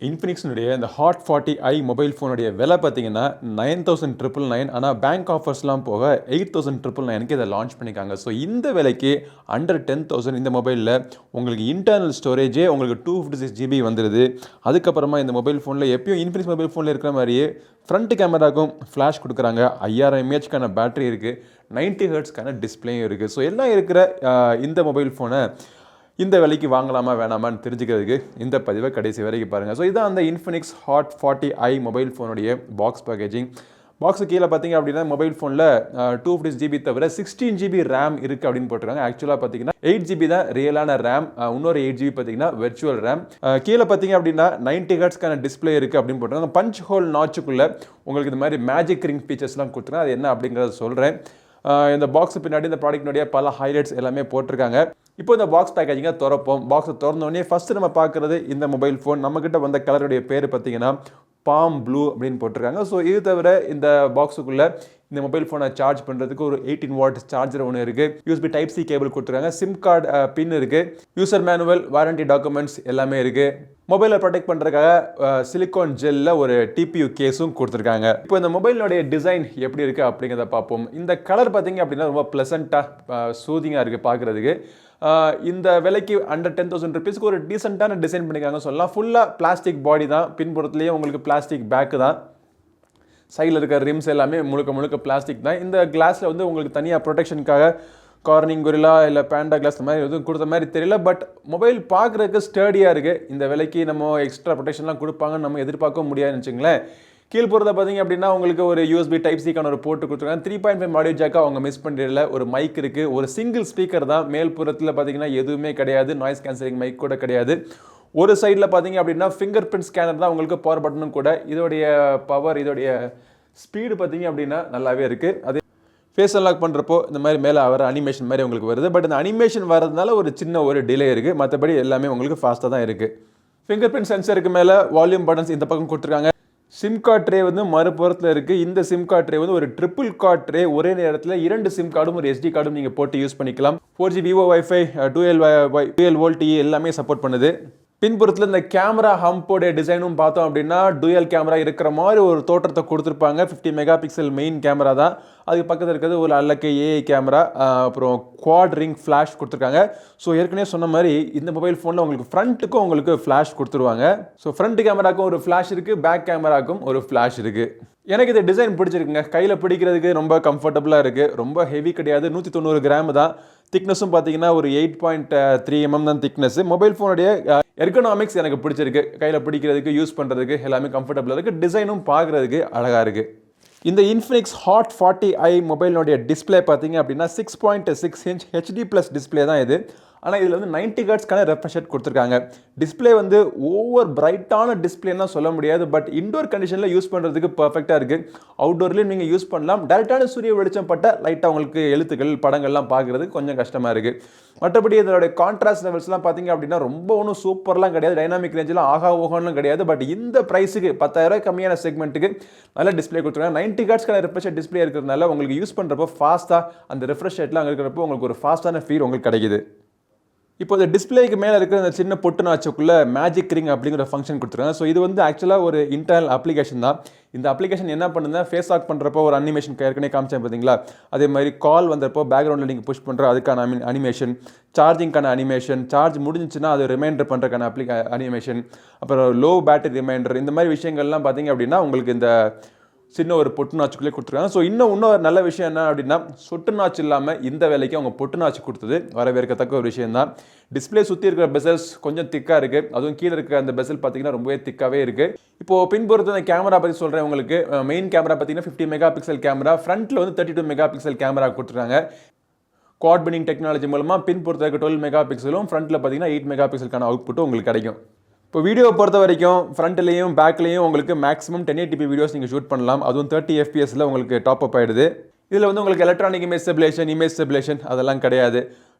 இன்ஃபினிக்ஸ்னுடைய இந்த hot 40i mobile ஃபோனுடைய விலை பார்த்தீங்கன்னா 9,999. ஆனால் பேங்க் ஆஃபர்ஸ்லாம் போக 8,999க்கு இதை லான்ச் பண்ணியிருக்காங்க. ஸோ இந்த விலைக்கு அண்டர் 10,000 இந்த மொபைலில் உங்களுக்கு இன்டர்னல் ஸ்டோரேஜே உங்களுக்கு 256 GB வந்துடுது. அதுக்கப்புறமா இந்த மொபைல் ஃபோனில் எப்பயும் இன்ஃபினிக்ஸ் மொபைல் ஃபோனில் இருக்கிற மாதிரியே ஃப்ரண்ட் கேமராக்கும் ஃப்ளாஷ் கொடுக்குறாங்க. 5000 mAhக்கான பேட்டரி இருக்குது, 90 Hzக்கான டிஸ்பிளேயும் இருக்குது. ஸோ எல்லாம் இருக்கிற இந்த மொபைல் ஃபோனை இந்த விலைக்கு வாங்கலாமா வேணாமான்னு தெரிஞ்சுக்கிறதுக்கு இந்த பதிவை கடைசி வரைக்கும் பாருங்கள். ஸோ இதுதான் அந்த இன்ஃபினிக்ஸ் ஹாட் 40i மொபைல் ஃபோனுடைய பாக்ஸ் பேக்கேஜிங். பாக்ஸு கீழே பார்த்தீங்க அப்படின்னா மொபைல் ஃபோனில் 256 GB தவிர 16 GB ரேம் இருக்குது அப்படின்னு போட்டிருக்காங்க. ஆக்சுவலாக பார்த்தீங்கன்னா 8 GB தான் ரியலான ரேம், இன்னொரு 8 GB பார்த்தீங்கன்னா வெர்ச்சுவல் ரேம். கீழே பார்த்தீங்க அப்படின்னா 90 Hzக்கான டிஸ்பிளே இருக்குது அப்படின்னு போட்டிருக்காங்க. பஞ்ச் ஹோல் நாச்சுக்குள்ளே உங்களுக்கு இந்த மாதிரி மேஜிக் ரிங் ஃபீச்சர்ஸ்லாம் கொடுத்துருக்காங்க. அது என்ன அப்படிங்கிறத சொல்கிறேன். இந்த பாக்ஸ் பின்னாடி இந்த ப்ராடக்ட்னுடைய பல ஹைலைட்ஸ் எல்லாமே போட்டிருக்காங்க. இப்போ இந்த பாக்ஸ் பேக்கேஜிங்கை திறப்போம். பாக்ஸை திறந்தோடனே ஃபஸ்ட்டு நம்ம பார்க்குறது இந்த மொபைல் ஃபோன். நம்மக்கிட்ட வந்த கலருடைய பேர் பார்த்தீங்கன்னா பாம் ப்ளூ அப்படின்னு போட்டிருக்காங்க. ஸோ இது தவிர இந்த பாக்ஸுக்குள்ளே இந்த மொபைல் ஃபோனை சார்ஜ் பண்ணுறதுக்கு ஒரு 18 வாட் சார்ஜர் ஒன்று இருக்குது. யூஎஸ்பி டைப் சி கேபிள் கொடுத்துருக்காங்க. சிம் கார்டு பின் இருக்குது. யூசர் மேனுவல், வாரண்டி டாக்குமெண்ட்ஸ் எல்லாமே இருக்குது. மொபைலை ப்ரொடெக்ட் பண்ணுறதுக்காக சிலிக்கான் ஜெல்லில் ஒரு டிபியூ கேஸும் கொடுத்துருக்காங்க. இப்போ இந்த மொபைலோடைய டிசைன் எப்படி இருக்குது அப்படிங்கிறத பார்ப்போம். இந்த கலர் பார்த்தீங்க அப்படின்னா ரொம்ப ப்ளசண்ட்டாக சூதிங்காக இருக்குது பார்க்குறதுக்கு. இந்த விலைக்கு அண்டர் 10,000 ருபீஸ்க்கு ஒரு டீசெண்டான டிசைன் பண்ணியிருக்காங்க சொல்லலாம். ஃபுல்லாக பிளாஸ்டிக் பாடி தான், பின்புறத்துலேயே உங்களுக்கு பிளாஸ்டிக் பேக்கு தான். சைடில் இருக்கிற ரிம்ஸ் எல்லாமே முழுக்க பிளாஸ்டிக் தான். இந்த கிளாஸில் வந்து உங்களுக்கு தனியாக ப்ரொடெக்ஷனுக்காக கார்னிங் கொரில்லா இல்லை பேண்டா கிளாஸ் இந்த மாதிரி எதுவும் கொடுத்த மாதிரி தெரியல. பட் மொபைல் பார்க்குறதுக்கு ஸ்டர்டியாக இருக்குது. இந்த விலைக்கு நம்ம எக்ஸ்ட்ரா ப்ரொடெக்ஷன்லாம் கொடுப்பாங்கன்னு நம்ம எதிர்பார்க்க முடியாதுன்னு வச்சுங்களேன். கீழ்ப்புறத்தை பார்த்தீங்க அப்படின்னா உங்களுக்கு ஒரு யூஎஸ்பி டைப் சிக்கான ஒரு போர்ட்டு கொடுத்துருக்காங்க. 3.5 ஆடியோ ஜாக்காக அவங்க மிஸ் பண்ணிடல. ஒரு மைக் இருக்குது, ஒரு சிங்கிள் ஸ்பீக்கர் தான். மேல்புறத்தில் பார்த்தீங்கன்னா எதுவுமே கிடையாது, நாய்ஸ் கேன்சலிங் மைக் கூட கிடையாது. ஒரு சைடில் பார்த்தீங்க அப்படின்னா ஃபிங்கர் பிரிண்ட் ஸ்கேனர் தான் உங்களுக்கு பவர் பட்டனும் கூட. இதோடைய பவர், இதோடைய ஸ்பீடு பார்த்தீங்க அப்படின்னா நல்லாவே இருக்குது. அதே ஃபேஸ் அன்லாக் பண்ணுறப்போ இந்த மாதிரி மேலே வர அனிமேஷன் மாதிரி உங்களுக்கு வருது. பட் இந்த அனிமேஷன் வரதுனால ஒரு சின்ன ஒரு டிலே இருக்குது. மற்றபடி எல்லாமே உங்களுக்கு ஃபாஸ்ட்டாக தான் இருக்குது. ஃபிங்கர் பிரிண்ட் சென்சருக்கு மேலே வால்யூம் பட்டன்ஸ் இந்த பக்கம் கொடுத்துருக்காங்க. சிம் கார்டு ட்ரே வந்து மறுபுறத்தில் இருக்குது. இந்த சிம் கார்டு ட்ரே வந்து ஒரு ட்ரிபிள் கார்டு ட்ரே. ஒரே நேரத்தில் 2 சிம் கார்டும் ஒரு SD கார்டும் நீங்கள் போட்டு யூஸ் பண்ணிக்கலாம். 4G Vivo wifi, dual VoLTE எல்லாமே சப்போர்ட் பண்ணுது. பின்புறத்தில் இந்த கேமரா ஹம்போடைய டிசைனும் பார்த்தோம் அப்படின்னா டூயல் கேமரா இருக்கிற மாதிரி ஒரு தோற்றத்தை கொடுத்துருப்பாங்க. 50 மெகாபிக்சல் மெயின் கேமரா தான். அதுக்கு பக்கத்தில் இருக்கிறது ஒரு அல்லக்கை ஏஐ கேமரா, அப்புறம் குவாட் ரிங் ஃப்ளாஷ் கொடுத்துருக்காங்க. ஸோ ஏற்கனவே சொன்ன மாதிரி இந்த மொபைல் ஃபோனில் உங்களுக்கு ஃப்ரண்ட்டுக்கும் உங்களுக்கு ஃப்ளாஷ் கொடுத்துருவாங்க. ஸோ ஃப்ரண்ட் கேமராக்கும் ஒரு ஃப்ளாஷ் இருக்குது, பேக் கேமராக்கும் ஒரு ஃப்ளாஷ் இருக்குது. எனக்கு இந்த டிசைன் பிடிச்சிருக்குங்க. கையில் பிடிக்கிறதுக்கு ரொம்ப கம்ஃபர்டபுளாக இருக்குது. ரொம்ப ஹெவி கிடையாது, 190 கிராம் தான். திக்னஸும் பார்த்தீங்கன்னா ஒரு 8.3 mm தான் திக்னஸ். மொபைல் ஃபோனுடைய எர்கனாமிக்ஸ் எனக்கு பிடிச்சிருக்கு. கையில் பிடிக்கிறதுக்கு, யூஸ் பண்ணுறதுக்கு எல்லாமே கம்ஃபர்டபுளாக இருக்குது. டிசைனும் பார்க்குறதுக்கு அழகாக இருக்குது. இந்த இன்ஃபினிக்ஸ் ஹாட் 40i மொபைலினுடைய டிஸ்பிளே பார்த்தீங்க அப்படின்னா 6.6 inch HD+ டிஸ்பிளே தான் இது. ஆனால் இதில் வந்து 90 Hzக்கான ரெஃப்ரெஷ் ரேட் கொடுத்துருக்காங்க. டிஸ்பிளே வந்து ஓவர் பிரைட்டான டிஸ்பிளேலாம் சொல்ல முடியாது. பட் இன்டோர் கண்டிஷனில் யூஸ் பண்ணுறதுக்கு பர்ஃபெக்டாக இருக்குது. அவுட்டோர்லேயும் நீங்கள் யூஸ் பண்ணலாம். டேரெக்டான சூரிய வெளிச்சம் பட்ட லைட்டாக உங்களுக்கு எழுத்துக்கள், படங்கள்லாம் பார்க்குறதுக்கு கொஞ்சம் கஷ்டமாக இருக்குது. மற்றபடி இதோடைய கான்ட்ராஸ்ட் லெவல்ஸ்லாம் பார்த்தீங்க அப்படின்னா ரொம்ப ஒன்றும் சூப்பர்லாம் கிடையாது. டைனாமிக் ரேஞ்செலாம் ஆகா ஓகோன்லாம் கிடையாது. பட் இந்த ப்ரைஸுக்கு 10,000 கம்மியான செக்மெண்ட்டுக்கு நல்ல டிஸ்பிளே கொடுத்துருக்காங்க. 90 Hzக்கான ரெஃப்ரெஷ் டிஸ்பிளே இருக்கிறதுனால உங்களுக்கு யூஸ் பண்ணுறப்போ ஃபாஸ்ட்டாக அந்த ரெஃப்ரெஷ் ரேட்லாம் அங்கே இருக்கிறப்போ உங்களுக்கு ஒரு ஃபாஸ்ட்டான ஃபீல் உங்களுக்கு கிடைக்குது. இப்போ இந்த டிஸ்பிளேக்கு மேலே இருக்கிற அந்த சின்ன பொட்டு நாச்சுக்குள்ளே மேஜிக் ரிங் அப்படிங்கிற ஃபங்க்ஷன் கொடுத்துருக்காங்க. ஸோ இது வந்து ஆக்சுவலாக ஒரு இன்டர்னல் அப்ளிகேஷன் தான். இந்த அப்ளிகேஷன் என்ன பண்ணுதுன்னா ஃபேஸ் ஆக் பண்ணுறப்போ ஒரு அனிமேஷன் ஏற்கனவே காமிச்சேன் பார்த்தீங்களா, அதே மாதிரி கால் வந்தப்போ பேக்ரவுண்டில் நீங்கள் புஷ் பண்ணுற அதுக்கான அனிமேஷன், சார்ஜிங்கான அனிமேஷன், சார்ஜ் முடிஞ்சிச்சுன்னா அது ரிமைண்டர் பண்ணுறதுக்கான அனிமேஷன், அப்புறம் லோ பேட்டரி ரிமைண்டர், இந்த மாதிரி விஷயங்கள்லாம் பார்த்தீங்க அப்படின்னா உங்களுக்கு இந்த சின்ன ஒரு பொட்டு நாச்சுக்குள்ளே கொடுத்துருக்காங்க. ஸோ இன்னும் நல்ல விஷயம் என்ன அப்படின்னா சொட்டு நாச்சு இல்லாமல் இந்த வேலைக்கு அவங்க பொட்டு நாச்சு கொடுத்தது வரவேற்கத்தக்க ஒரு விஷயம் தான். டிஸ்பிளே சுற்றி இருக்கிற பெசல்ஸ் கொஞ்சம் திக்காக இருக்குது. அதுவும் கீழே இருக்கிற அந்த பெசல் பார்த்தீங்கன்னா ரொம்பவே திக்காகவே இருக்குது. இப்போது பின்புறத்து அந்த கேமரா பற்றி சொல்கிறேன் உங்களுக்கு. மெயின் கேமரா பார்த்தீங்கன்னா 50 மெகாபிக்சல் கேமரா, ஃப்ரண்ட்டில் வந்து 32 மெகாபிக்சல் கேமரா கொடுத்துருக்காங்க. குவாட் பினிங் டெக்னாலஜி மூலமாக பின்புறத்தில் இருக்க 12 மெகாபிக்சலும், ஃப்ரண்ட்டில் பார்த்தீங்கன்னா 8 மெகாபிக்சலுக்கான அவுட்புட்டும் உங்களுக்கு கிடைக்கும். இப்போ வீடியோ பொறுத்த வரைக்கும் ஃப்ரண்ட்லேயும் பேக்லேயும் உங்களுக்கு மேக்ஸிமம் 1080p வீடியோஸ் நீங்கள் ஷூட் பண்ணலாம். அதுவும் 30 fps உங்களுக்கு டாப் அப் ஆகிடுது. இதில் வந்து உங்களுக்கு எலக்ட்ரானிக் இமேஜ் ஸ்டெபிலேஷன் அதெல்லாம் கிடையாது.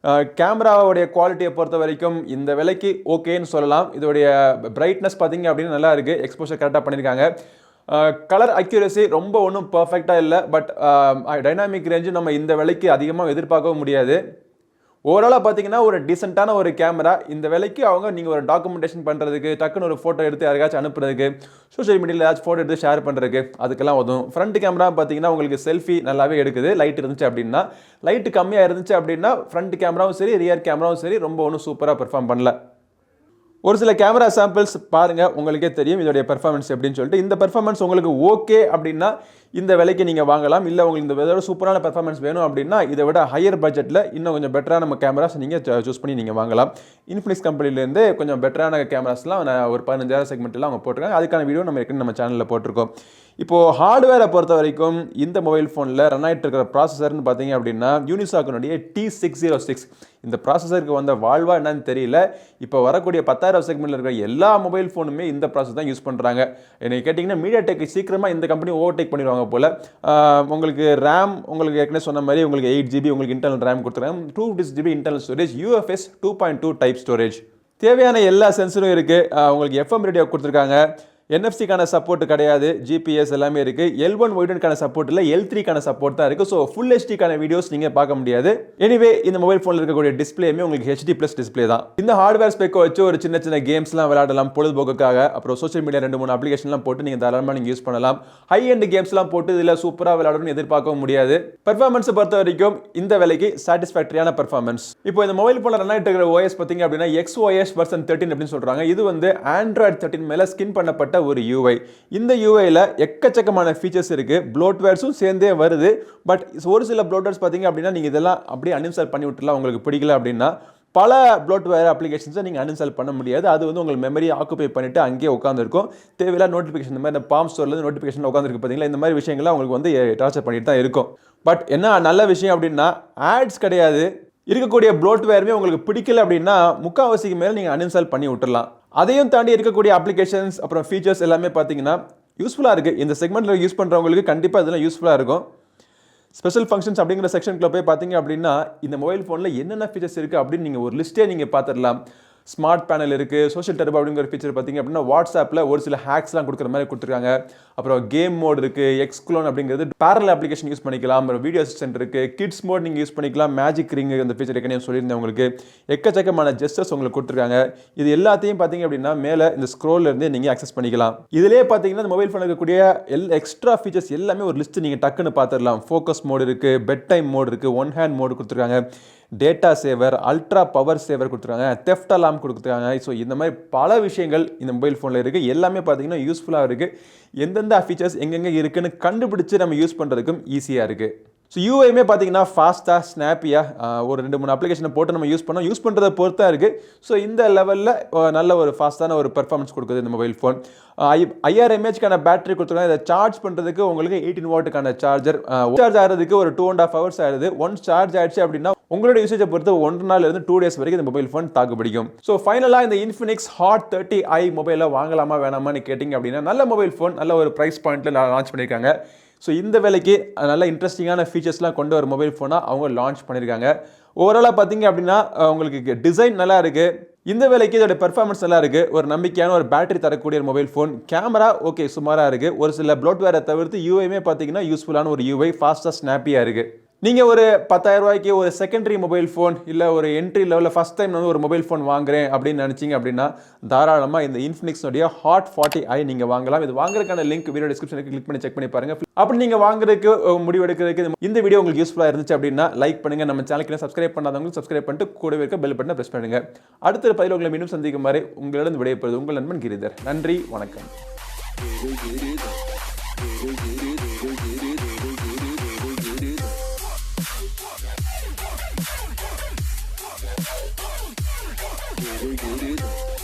கேமராவுடைய குவாலிட்டியை பொறுத்த வரைக்கும் இந்த விலைக்கு ஓகேன்னு சொல்லலாம். இதோடைய பிரைட்னஸ் பார்த்தீங்க அப்படின்னா நல்லா இருக்குது. எக்ஸ்போஷர் கரெக்டாக பண்ணியிருக்காங்க. கலர் அக்யூரசி ரொம்ப ஒன்றும் பர்ஃபெக்டாக இல்லை. பட் டைனாமிக் ரேஞ்சு நம்ம இந்த விலைக்கு அதிகமாக எதிர்பார்க்கவும் முடியாது. ஓவராலாக பார்த்தீங்கன்னா ஒரு டீசெண்டான ஒரு கேமரா. இந்த விலைக்கு அவங்க நீங்கள் ஒரு டாக்குமெண்டேஷன் பண்ணுறதுக்கு, டக்குன்னு ஒரு ஃபோட்டோ எடுத்து யாருக்காச்சும் அனுப்புறதுக்கு, சோஷியல் மீடியாவில் ஏதாச்சும் ஃபோட்டோ எடுத்து ஷேர் பண்ணுறதுக்கு அதுக்கெல்லாம் உதவும். ஃப்ரண்ட் கேமரா பார்த்தீங்கன்னா உங்களுக்கு செல்ஃபி நல்லாவே எடுக்குது. லைட் இருந்துச்சு அப்படின்னா, லைட்டு கம்மியாக இருந்துச்சு அப்படின்னா ஃப்ரண்ட் கேமராவும் சரி, ரியர் கேமராவும் சரி ரொம்ப ஒன்றும் சூப்பராக பெர்ஃபார்ம் பண்ணல. ஒரு சில கேமரா சாம்பிள்ஸ் பாருங்கள், உங்களுக்கே தெரியும் இதோடைய பெர்ஃபார்மன்ஸ் எப்படின்னு சொல்லிட்டு. இந்த பெர்ஃபார்மன்ஸ் உங்களுக்கு ஓகே அப்படின்னா இந்த விலைக்கு நீங்கள் வாங்கலாம். இல்லை உங்களுக்கு இந்த விதோட சூப்பரான பெர்ஃபார்மன்ஸ் வேணும் அப்படின்னா இதை விட ஹையர் பட்ஜெட்டில் இன்னும் கொஞ்சம் பெட்டரான நம்ம கேமராஸ் நீங்கள் சூஸ் பண்ணி நீங்கள் வாங்கலாம். இன்ஃபினிக்ஸ் கம்பெனிலேருந்து கொஞ்சம் பெட்டரான கேமராஸ்லாம் ஒரு 15,000 செக்மெண்ட்லாம் அவங்க போட்டிருக்காங்க. அதுக்கான வீடியோ நம்ம சேனலில் போட்டிருக்கோம். இப்போது ஹார்ட்வேரை பொறுத்த வரைக்கும் இந்த மொபைல் ஃபோனில் ரன் ஆகிட்டு இருக்கிற ப்ராசஸர்னு பார்த்தீங்க அப்படின்னா யூனிசாக்கினுடைய T606. இந்த ப்ராசஸருக்கு வந்த வாழ்வா என்னன்னு தெரியல. இப்போ வரக்கூடிய 10,000 செக்மெண்ட்டில் இருக்கிற எல்லா மொபைல் ஃபோனுமே இந்த ப்ராசஸ் தான் யூஸ் பண்ணுறாங்க. என்னை கேட்டிங்கன்னா MediaTek சீக்கிரமாக இந்த கம்பெனி ஓவர்டேக் பண்ணிடுவாங்க போல். உங்களுக்கு ரேம் உங்களுக்கு ஏற்கனவே சொன்ன மாதிரி உங்களுக்கு 8GB உங்களுக்கு இன்டர்னல் ரேம் கொடுத்துருக்காங்க. 256GB internal storage, UFS 2.2 type storage. தேவையான எல்லா சென்சரும் இருக்குது. உங்களுக்கு FM ரேடியோ கொடுத்துருக்காங்க. NFC-க்கான சப்போர்ட் கிடையாது. GPS எல்லாமே இருக்குது. L1 வைடன்கான சப்போர்ட் இல்லை, L3-க்கான சப்போர்ட் தான் இருக்குது. ஸோ ஃபுல் HD-க்கான வீடியோஸ் நீங்கள் பார்க்க முடியாது. எனிவே இந்த மொபைல் ஃபோனில் இருக்கக்கூடிய டிஸ்பிளேயுமே உங்களுக்கு HD+ டிஸ்பிளே தான். இந்த ஹார்ட்வேர் ஸ்பெக்கை வச்சு ஒரு சின்ன சின்ன கேம்ஸ்லாம் விளையாடலாம் பொழுதுபோக்குக்காக. அப்புறம் சோஷியல் மீடியா 2-3 அப்ளிகேஷன்லாம் போட்டு நீங்கள் தாராளமாக நீங்கள் யூஸ் பண்ணலாம். ஹை எண்ட் கேம்ஸ்லாம் போட்டு இதில் சூப்பராக விளையாடணும்னு எதிர்பார்க்கவும் முடியாது. பெர்ஃபார்மன்ஸை பொறுத்த வரைக்கும் இந்த விலைக்கு சாட்டிஸ்ஃபேக்டரியான பெர்ஃபார்மன்ஸ். இப்போ இந்த மொபைல் ஃபோனில் ரன் ஆகிட்டு இருக்கிற OS பார்த்தீங்க அப்படின்னா XOS வெர்ஷன் 13 அப்படின்னு சொல்கிறாங்க. இது Android 13 மேலே ஸ்கின் பண்ணப்பட்ட ஒரு UI. இந்த UIல எக்கச்சக்கமான ஃபீச்சர்ஸ் இருக்கு. ப்ளோட்வேர்ஸும் சேர்ந்தே வருது. பட் ஒரு சில ப்ளோட்வேர்ஸ் பார்த்தீங்க அப்படின்னா நீங்கள் இதெல்லாம் அப்படியே அன்இன்ஸ்டால் பண்ணி விட்டுலாம். உங்களுக்கு பிடிக்கல அப்படின்னா பல ப்ளோட்வேர் அப்ளிகேஷன்ஸை நீங்கள் அன்இன்ஸ்டால் பண்ண முடியாது. அது உங்களுக்கு மெமரியை ஆக்குபை பண்ணிட்டு அங்கேயே உட்காந்துருக்கும். தேவையில்ல நோட்டிஃபிகேஷன் இந்த மாதிரி பாம் ஸ்டோர்லேருந்து நோட்டிஃபிகேஷன் உட்காந்துருக்கு பார்த்தீங்களா, இந்த மாதிரி விஷயங்கள்லாம் உங்களுக்கு டார்ச்சர் பண்ணிட்டு தான் இருக்கும். பட் என்ன நல்ல விஷயம் அப்படின்னா ஆட்ஸ் கிடையாது. இருக்கக்கூடிய ப்ளோட்வேருமே உங்களுக்கு பிடிக்கல அப்படின்னா முக்கால்வாசிக்கு மேலே நீங்கள் அன்இன்ஸ்டால் பண்ணி விட்டுடலாம். அதையும் தாண்டி இருக்கக்கூடிய அப்ளிகேஷன்ஸ் அப்புறம் ஃபீச்சர்ஸ் எல்லாமே பார்த்தீங்கன்னா யூஸ்ஃபுல்லாக இருக்குது. இந்த செக்மெண்ட்டில் யூஸ் பண்ணுறவங்களுக்கு கண்டிப்பாக இதெல்லாம் யூஸ்ஃபுல்லாக இருக்கும். ஸ்பெஷல் ஃபங்க்ஷன்ஸ் அப்படிங்கிற செக்ஷனுக்குள்ள போய் பார்த்தீங்க அப்படின்னா இந்த மொபைல் ஃபோனில் என்னென்ன ஃபீச்சர்ஸ் இருக்குது அப்படின்னு நீங்கள் ஒரு லிஸ்ட்டே நீங்கள் பார்த்துடலாம். ஸ்மார்ட் பேனல் இருக்குது. சோஷியல் டர்போ அப்படிங்கிற ஃபீச்சர் பார்த்தீங்க அப்படின்னா வாட்ஸ்அப்பில் ஒரு சில ஹேக்ஸ்லாம் கொடுக்குற மாதிரி கொடுத்துருக்காங்க. அப்புறம் கேம் மோட் இருக்குது. எக்ஸ்க்ளோன் அப்படிங்கிறது பேரல் அப்ளிகேஷன் யூஸ் பண்ணிக்கலாம். அப்புறம் வீடியோ அசிஸ்டன்ட் இருக்குது. கிட்ஸ் மோட் நீங்கள் யூஸ் பண்ணிக்கலாம். மேஜிக் ரிங் அந்த ஃபீச்சர் ஏற்கனவே சொல்லியிருந்தேன். உங்களுக்கு எக்கச்சக்கமான ஜெஸ்டர்ஸ் உங்களுக்கு கொடுத்துருக்காங்க. இது எல்லாத்தையும் பார்த்தீங்க அப்படின்னா மேலே இந்த ஸ்க்ரோல்லேருந்து நீங்கள் அக்சஸ் பண்ணிக்கலாம். இதிலே பார்த்தீங்கன்னா இந்த மொபைல் ஃபோன் இருக்கக்கூடிய எக்ஸ்ட்ரா ஃபீச்சர்ஸ் எல்லாமே ஒரு லிஸ்ட்டு நீங்கள் டக்குன்னு பார்த்துடலாம். ஃபோக்கஸ் மோட் இருக்குது. பெட் டைம் மோட் இருக்குது. ஒன் ஹேண்ட் மோட் கொடுத்துருக்காங்க. டேட்டா சேவர், அல்ட்ரா பவர் சேவர் கொடுத்துருக்காங்க. தெஃப்ட் அலாம் கொடுத்துருக்காங்க. ஸோ இந்த மாதிரி பல விஷயங்கள் இந்த மொபைல் ஃபோனில் இருக்குது. எல்லாமே பார்த்தீங்கன்னா யூஸ்ஃபுல்லாக இருக்குது. எந்தெந்த ஃபீச்சர்ஸ் எங்கெங்கே இருக்குன்னு கண்டுபிடிச்சு நம்ம யூஸ் பண்ணுறதுக்கும் ஈஸியாக இருக்குது. ஸோ யூஐமே பார்த்தீங்கன்னா ஃபாஸ்ட்டாக ஸ்னாப்பியாக ஒரு 2-3 அப்ளிகேஷனை போட்டு நம்ம யூஸ் பண்ணுறதை பொறுத்தா இருக்குது. ஸோ இந்த லெவலில் நல்ல ஒரு ஃபாஸ்ட்டான ஒரு பெர்ஃபார்மன்ஸ் கொடுக்குது இந்த மொபைல் ஃபோன். 5000 mAh பேட்டரி கொடுத்துருக்காங்க. இதை சார்ஜ் பண்ணுறதுக்கு உங்களுக்கு 18 வாட்டுக்கான சார்ஜர். சார்ஜ் ஆகிறதுக்கு ஒரு 2.5 hours ஆகுது. ஒன்ஸ் சார்ஜ் ஆயிடுச்சு அப்படின்னா உங்களோட யூசேஜை பொறுத்து 1 நாள்லேருந்து 2 days வரைக்கும் இந்த மொபைல் ஃபோன் தாக்கு பிடிக்கும். ஸோ ஃபைனலாக இந்த Infinix Hot 30i மொபைலை வாங்கலாமா வேணாமான்னு கேட்டிங்க அப்படின்னா நல்ல மொபைல் ஃபோன், நல்ல ஒரு ப்ரைஸ் பாயிண்ட்டில் லான்ச் பண்ணியிருக்காங்க. ஸோ இந்த விலைக்கு நல்ல இன்ட்ரெஸ்டிங்கான ஃபீச்சர்ஸ்லாம் கொண்டு வர மொபைல் ஃபோனாக அவங்க லான்ச் பண்ணியிருக்காங்க. ஓவராலாக பார்த்தீங்க அப்படின்னா உங்களுக்கு டிசைன் நல்லா இருக்குது. இந்த விலைக்கு இதோட பெர்ஃபார்மன்ஸ் நல்லா இருக்குது. ஒரு நம்பிக்கையான ஒரு பேட்டரி தரக்கூடிய ஒரு மொபைல் ஃபோன். கேமரா ஓகே சுமாராக இருக்குது. ஒரு சில ப்ளோட்வேரை தவிர்த்து யூஐமே பார்த்தீங்கன்னா யூஸ்ஃபுல்லான ஒரு யூஐ, ஃபாஸ்ட்டாக ஸ்னாப்பியாக இருக்குது. நீங்கள் ஒரு 10,000 ரூபாய்க்கு ஒரு செகண்டரி மொபைல் ஃபோன் இல்லை ஒரு என்ட்ரி லெவலில் ஃபஸ்ட் டைம் ஒரு மொபைல் ஃபோன் வாங்குறேன் அப்படின்னு நினச்சிங்க அப்படின்னா தாராளமாக இந்த இன்ஃபினிக்ஸோடைய Hot 40i நீங்கள் வாங்கலாம். இது வாங்குறதுக்கான லிங்க் வீடியோ டிஸ்கிரிப்ஷனுக்கு கிளிக் பண்ணி செக் பண்ணி பாருங்கள். அப்படி நீங்கள் வாங்குறதுக்கு முடிவெடுக்கிறதுக்கு இந்த வீடியோ உங்களுக்கு யூஸ்ஃபுல்லாக இருந்துச்சு அப்படின்னா லைக் பண்ணுங்கள். நம்ம சேனலுக்கு சப்ஸ்கிரைப் பண்ணாதவங்களுக்கு சப்ஸ்கிரைப் பண்ணிட்டு கூடவே இருக்க பெல் பட்டனை ப்ரெஸ் பண்ணுங்கள். அடுத்த பதில் உங்களை மீண்டும் சந்திக்கும் வரை உங்களிடம் விடைபெறுவது உங்கள் நண்பன் கிரிதர். நன்றி, வணக்கம். Giri.